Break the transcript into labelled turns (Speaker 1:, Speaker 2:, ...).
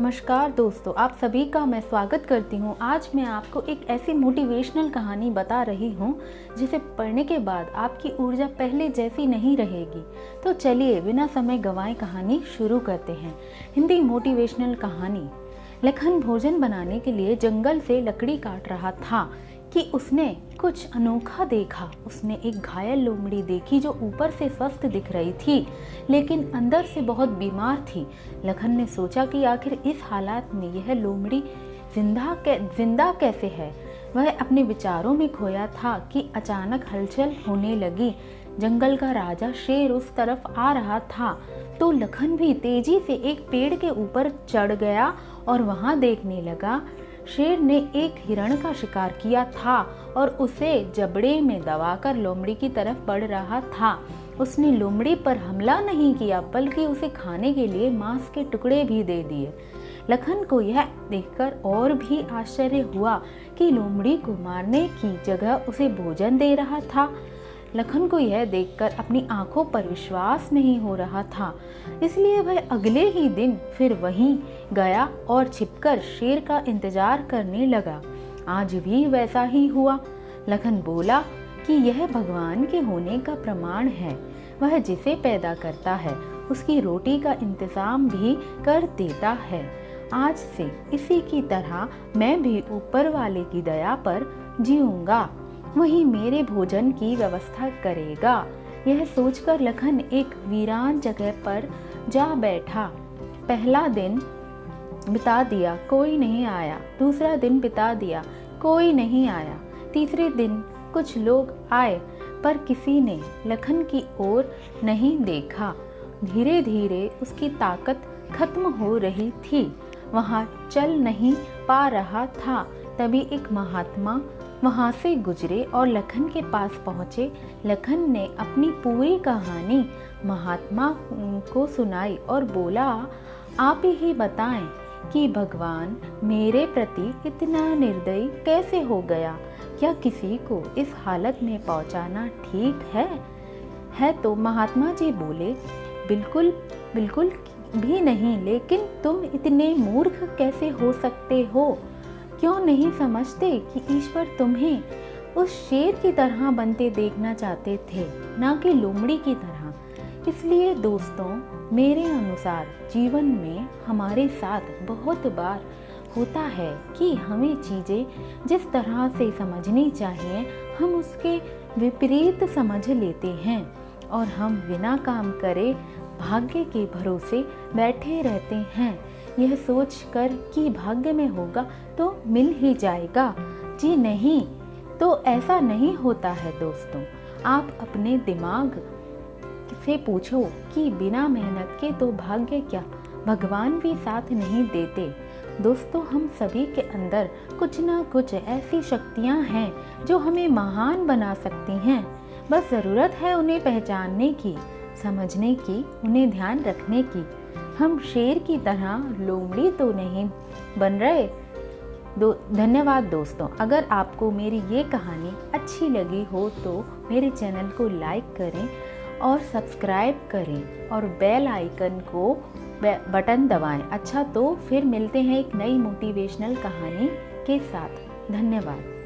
Speaker 1: नमस्कार दोस्तों, आप सभी का मैं स्वागत करती हूँ। आज मैं आपको एक ऐसी मोटिवेशनल कहानी बता रही हूँ जिसे पढ़ने के बाद आपकी ऊर्जा पहले जैसी नहीं रहेगी। तो चलिए बिना समय गंवाए कहानी शुरू करते हैं। हिंदी मोटिवेशनल कहानी। लखन भोजन बनाने के लिए जंगल से लकड़ी काट रहा था कि उसने कुछ अनोखा देखा। उसने एक घायल लोमड़ी देखी जो ऊपर से स्वस्थ दिख रही थी लेकिन अंदर से बहुत बीमार थी। लखन ने सोचा कि आखिर इस हालात में यह लोमड़ी जिंदा कैसे है। वह अपने विचारों में खोया था कि अचानक हलचल होने लगी। जंगल का राजा शेर उस तरफ आ रहा था तो लखन भी तेजी से एक पेड़ के ऊपर चढ़ गया और वहां देखने लगा। शेर ने एक हिरण का शिकार किया था और उसे जबड़े में दबाकर लोमड़ी की तरफ बढ़ रहा था। उसने लोमड़ी पर हमला नहीं किया बल्कि उसे खाने के लिए मांस के टुकड़े भी दे दिए। लखन को यह देखकर और भी आश्चर्य हुआ कि लोमड़ी को मारने की जगह उसे भोजन दे रहा था। लखन को यह देखकर अपनी आंखों पर विश्वास नहीं हो रहा था, इसलिए वह अगले ही दिन फिर वहीं गया और छिपकर शेर का इंतजार करने लगा। आज भी वैसा ही हुआ। लखन बोला कि यह भगवान के होने का प्रमाण है। वह जिसे पैदा करता है उसकी रोटी का इंतजाम भी कर देता है। आज से इसी की तरह मैं भी ऊपर वाले की दया पर जीऊंगा, वही मेरे भोजन की व्यवस्था करेगा। यह सोचकर लखन एक वीरान जगह पर जा बैठा। पहला दिन बिता दिया, कोई नहीं आया। दूसरा दिन बिता दिया, कोई नहीं आया। तीसरे दिन कुछ लोग आए पर किसी ने लखन की ओर नहीं देखा। धीरे धीरे उसकी ताकत खत्म हो रही थी, वहां चल नहीं पा रहा था। तभी एक महात्मा वहां से गुजरे और लखन के पास पहुंचे। लखन ने अपनी पूरी कहानी महात्मा को सुनाई और बोला, आप ही बताएं कि भगवान मेरे प्रति इतना निर्दयी कैसे हो गया। क्या किसी को इस हालत में पहुंचाना ठीक है तो महात्मा जी बोले, बिल्कुल बिल्कुल भी नहीं, लेकिन तुम इतने मूर्ख कैसे हो सकते हो। क्यों नहीं समझते कि ईश्वर तुम्हें उस शेर की तरह बनते देखना चाहते थे, ना कि लोमड़ी की तरह। इसलिए दोस्तों, मेरे अनुसार जीवन में हमारे साथ बहुत बार होता है कि हमें चीज़ें जिस तरह से समझनी चाहिए हम उसके विपरीत समझ लेते हैं और हम बिना काम करे भाग्य के भरोसे बैठे रहते हैं, यह सोचकर कि भाग्य में होगा तो मिल ही जाएगा। जी नहीं, तो ऐसा नहीं होता है दोस्तों। आप अपने दिमाग से पूछो कि बिना मेहनत के तो भाग्य क्या, भगवान भी साथ नहीं देते। दोस्तों, हम सभी के अंदर कुछ ना कुछ ऐसी शक्तियाँ हैं जो हमें महान बना सकती हैं। बस ज़रूरत है उन्हें पहचानने की, समझने की, उन्हें ध्यान रखने की। हम शेर की तरह लोमड़ी तो नहीं बन रहे। धन्यवाद दोस्तों। अगर आपको मेरी ये कहानी अच्छी लगी हो तो मेरे चैनल को लाइक करें और सब्सक्राइब करें और बेल आइकन को बटन दबाएं। अच्छा, तो फिर मिलते हैं एक नई मोटिवेशनल कहानी के साथ। धन्यवाद।